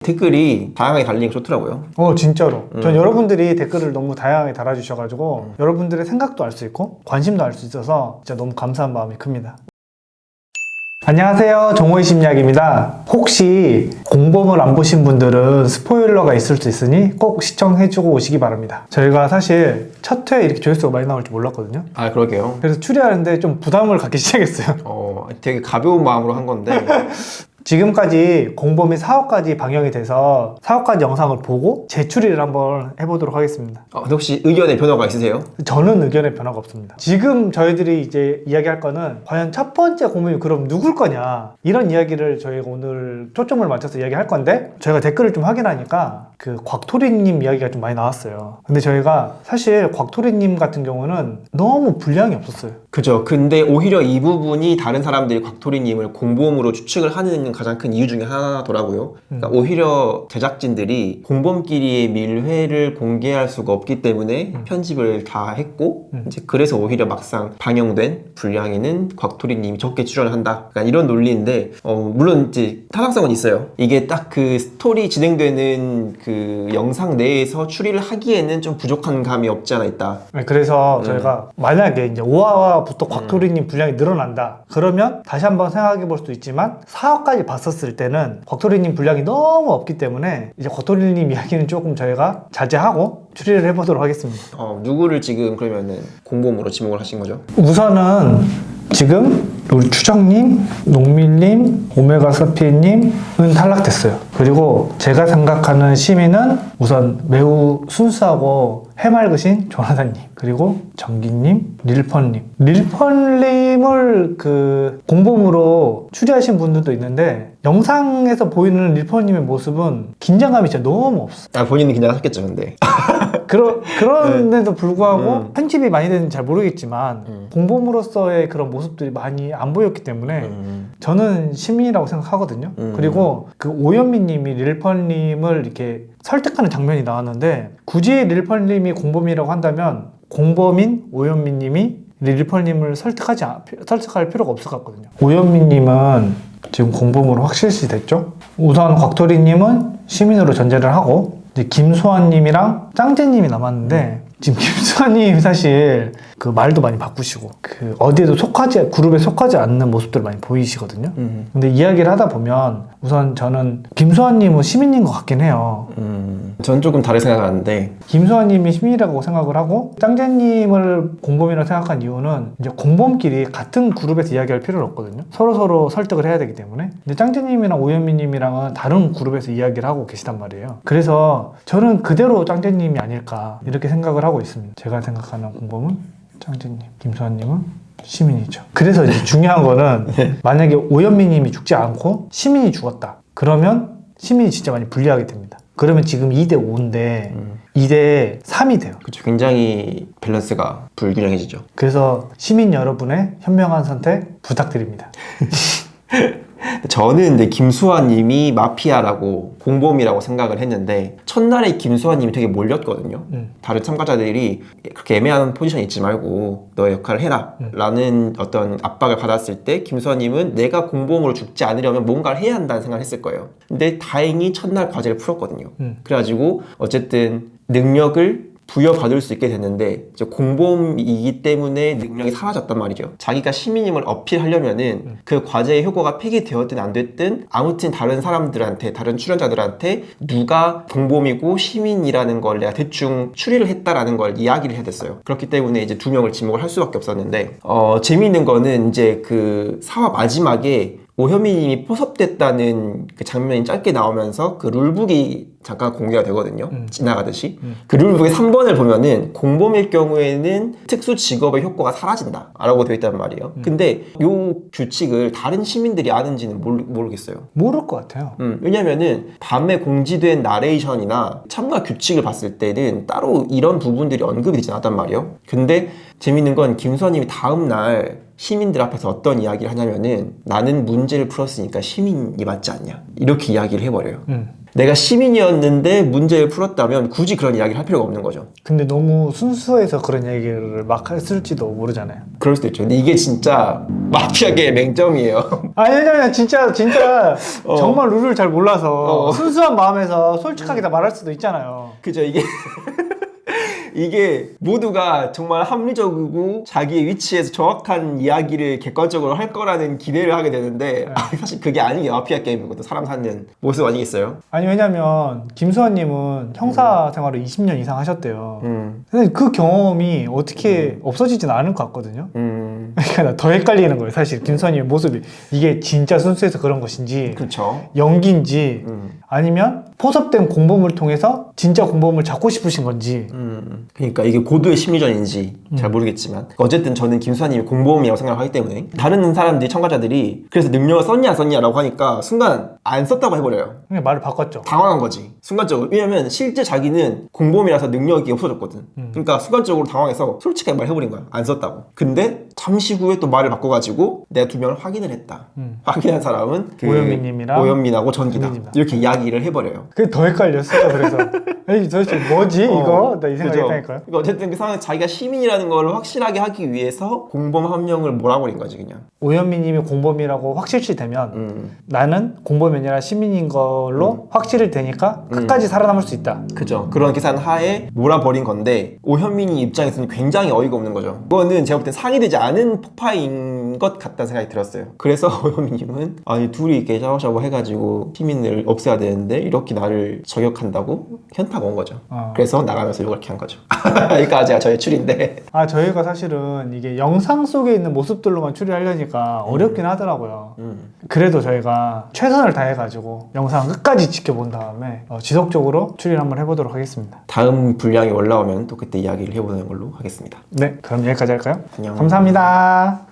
댓글이 다양하게 달리니까 좋더라고요. 진짜로. 전 여러분들이 댓글을 너무 다양하게 달아주셔가지고 여러분들의 생각도 알 수 있고 관심도 알 수 있어서 진짜 너무 감사한 마음이 큽니다. 안녕하세요, 정호의 심리학입니다. 혹시 공범을 안 보신 분들은 스포일러가 있을 수 있으니 꼭 시청해주고 오시기 바랍니다. 저희가 사실 첫 회에 이렇게 조회수가 많이 나올 줄 몰랐거든요. 아, 그러게요. 그래서 추리하는데 좀 부담을 갖기 시작했어요. 되게 가벼운 마음으로 한 건데 지금까지 공범이 4화까지 방영이 돼서 4화까지 영상을 보고 재추리를 한번 해보도록 하겠습니다. 근데 혹시 의견에 변화가 있으세요? 저는 의견에 변화가 없습니다. 지금 저희들이 이제 이야기할 거는 과연 첫 번째 공범이 그럼 누굴 거냐, 이런 이야기를 저희가 오늘 초점을 맞춰서 이야기할 건데, 저희가 댓글을 좀 확인하니까 그 곽토리님 이야기가 좀 많이 나왔어요. 근데 저희가 사실 곽토리님 같은 경우는 너무 분량이 없었어요. 그죠. 근데 오히려 이 부분이 다른 사람들이 곽토리님을 공범으로 추측을 하는 가장 큰 이유 중에 하나더라고요. 그러니까 오히려 제작진들이 공범끼리의 밀회를 공개할 수가 없기 때문에 편집을 다 했고 이제 그래서 오히려 막상 방영된 분량에는 곽토리님이 적게 출연을 한다. 그러니까 이런 논리인데 물론 이제 타당성은 있어요. 이게 딱 그 스토리 진행되는 그 영상 내에서 추리를 하기에는 좀 부족한 감이 없지 않아 있다. 그래서 저희가 만약에 이제 5화부터 곽토리님 분량이 늘어난다, 그러면 다시 한번 생각해 볼 수도 있지만 4화까지 봤었을 때는 곽토리님 분량이 너무 없기 때문에 이제 곽토리님 이야기는 조금 저희가 자제하고 추리를 해보도록 하겠습니다. 누구를 지금 그러면은 공범으로 지목을 하신 거죠? 우선은 지금 우리 추정님, 농밀님, 오메가 서피님은 탈락됐어요. 그리고 제가 생각하는 시민은 우선 매우 순수하고 해맑으신 조나단님, 그리고 정기님, 릴펀님. 릴펀님을 그 공범으로 추리하신 분들도 있는데, 영상에서 보이는 릴펀님의 모습은 긴장감이 진짜 너무 없어. 본인은 긴장하셨겠죠, 근데. 그런데도 불구하고 편집이 많이 되는지 잘 모르겠지만 공범으로서의 그런 모습들이 많이 안 보였기 때문에 저는 시민이라고 생각하거든요. 그리고 그 오현미님이 릴펀님을 이렇게 설득하는 장면이 나왔는데, 굳이 릴펀님이 공범이라고 한다면 공범인 오현미님이 릴펄님을 설득할 필요가 없을 것 같거든요. 오현미님은 지금 공범으로 확실시 됐죠. 우선 곽토리님은 시민으로 전제를 하고, 이제 김수환님이랑 짱재님이 남았는데, 지금 김수환님이 사실 그 말도 많이 바꾸시고 그 어디에도 그룹에 속하지 않는 모습들 많이 보이시거든요. 근데 이야기를 하다 보면 우선 저는 김수환님은 시민인 것 같긴 해요. 전 조금 다르게 생각하는데, 김수환님이 시민이라고 생각을 하고 짱재님을 공범이라고 생각한 이유는 이제 공범끼리 같은 그룹에서 이야기할 필요는 없거든요. 서로 설득을 해야 되기 때문에. 근데 짱재님이랑 오현미님이랑은 다른 그룹에서 이야기를 하고 계시단 말이에요. 그래서 저는 그대로 짱재님이 아닐까 이렇게 생각을 하고 있습니다. 제가 생각하는 공범은 짱재님, 김수환님은 시민이죠. 그래서 이제 중요한 거는 만약에 오현미님이 죽지 않고 시민이 죽었다, 그러면 시민이 진짜 많이 불리하게 됩니다. 그러면 지금 2대5인데 2대3이 돼요. 그렇죠. 굉장히 밸런스가 불균형해지죠. 그래서 시민 여러분의 현명한 선택 부탁드립니다. 저는 근데 김수환님이 마피아라고 공범이라고 생각을 했는데, 첫날에 김수환님이 되게 몰렸거든요. 다른 참가자들이 그렇게 애매한 포지션에 있지 말고 너의 역할을 해라 라는 어떤 압박을 받았을 때 김수환님은 내가 공범으로 죽지 않으려면 뭔가를 해야 한다는 생각을 했을 거예요. 근데 다행히 첫날 과제를 풀었거든요. 그래가지고 어쨌든 능력을 부여받을 수 있게 됐는데, 이제 공범이기 때문에 능력이 사라졌단 말이죠. 자기가 시민임을 어필하려면은 그 과제의 효과가 폐기되었든 안 됐든 아무튼 다른 사람들한테, 다른 출연자들한테 누가 공범이고 시민이라는 걸 내가 대충 추리를 했다라는 걸 이야기를 해야 됐어요. 그렇기 때문에 이제 2명을 지목을 할 수밖에 없었는데, 재미있는 거는 이제 그 4화 마지막에 오현미님이 포섭됐다는 그 장면이 짧게 나오면서 그 룰북이 잠깐 공개가 되거든요. 지나가듯이. 그 룰북의 3번을 보면은 공범일 경우에는 특수 직업의 효과가 사라진다 라고 되어 있단 말이에요. 근데 요 규칙을 다른 시민들이 아는지는 모르겠어요. 모를 것 같아요. 왜냐면은 밤에 공지된 나레이션이나 참가 규칙을 봤을 때는 따로 이런 부분들이 언급이 되지 않았단 말이에요. 근데 재밌는 건 김수환님이 다음날 시민들 앞에서 어떤 이야기를 하냐면은 나는 문제를 풀었으니까 시민이 맞지 않냐 이렇게 이야기를 해버려요. 내가 시민이었는데 문제를 풀었다면 굳이 그런 이야기를 할 필요가 없는 거죠. 근데 너무 순수해서 그런 얘기를 막 했을지도 모르잖아요. 그럴 수도 있죠. 근데 이게 진짜 마피아계의 맹점이에요. 아니 진짜 정말 룰을 잘 몰라서 어. 순수한 마음에서 솔직하게 다 말할 수도 있잖아요. 그죠? 이게 모두가 정말 합리적이고 자기의 위치에서 정확한 이야기를 객관적으로 할 거라는 기대를 하게 되는데 사실 그게 아닌 게 마피아 게임이거든. 사람 사는 모습 아니겠어요? 아니 왜냐면 김수환님은 형사 생활을 20년 이상 하셨대요. 음. 근데 그 경험이 어떻게 없어지진 않을 것 같거든요. 그러니까 나 더 헷갈리는 거예요. 사실 김수환님의 모습이 이게 진짜 순수해서 그런 것인지 그렇죠. 연기인지 아니면 포섭된 공범을 통해서 진짜 공범을 잡고 싶으신 건지. 그러니까 이게 고도의 심리전인지 잘 모르겠지만 어쨌든 저는 김수환님이 공범이라고 생각하기 때문에 다른 사람들이 참가자들이 그래서 능력을 썼냐 안 썼냐라고 하니까 순간 안 썼다고 해버려요. 그냥 말을 바꿨죠. 당황한 거지 순간적으로. 왜냐면 실제 자기는 공범이라서 능력이 없어졌거든. 그러니까 순간적으로 당황해서 솔직하게 말해버린 거야. 안 썼다고. 근데 잠시 후에 또 말을 바꿔가지고 내가 두 명을 확인을 했다. 확인한 사람은 오현민님이랑 오현민하고 전기다. 전기입니다. 이렇게 이야기를 해버려요. 그게 더 헷갈렸어요. 그래서 에이 도대체 뭐지 이거? 나 이 그죠? 생각했다니까요. 그러니까 어쨌든 그 상황에 자기가 시민이라는 걸 확실하게 하기 위해서 공범 한 명을 몰아버린 거지 그냥. 오현민님이 공범이라고 확실시 되면 나는 공범이 아니라 시민인 걸로 확실히 되니까 끝까지 살아남을 수 있다. 그죠. 그런 계산 하에 몰아버린 건데 오현민이 입장에서는 굉장히 어이가 없는 거죠. 그거는 제가 볼 땐 상의되지 않은 폭파인 것 같다는 생각이 들었어요. 그래서 오현민님은 아니 둘이 이렇게 샤워샤워 해가지고 시민을 없애야 되는데 이렇게 나를 저격한다고 현타가 온 거죠. 그래서 나가면서 이렇게 한 거죠. 여기까지가 저의 추리인데 저희가 사실은 이게 영상 속에 있는 모습들로만 추리하려니까 어렵긴 하더라고요. 그래도 저희가 최선을 다해가지고 영상 끝까지 지켜본 다음에 지속적으로 추리를 한번 해보도록 하겠습니다. 다음 분량이 올라오면 또 그때 이야기를 해보는 걸로 하겠습니다. 네, 그럼 여기까지 할까요? 안녕. 감사합니다.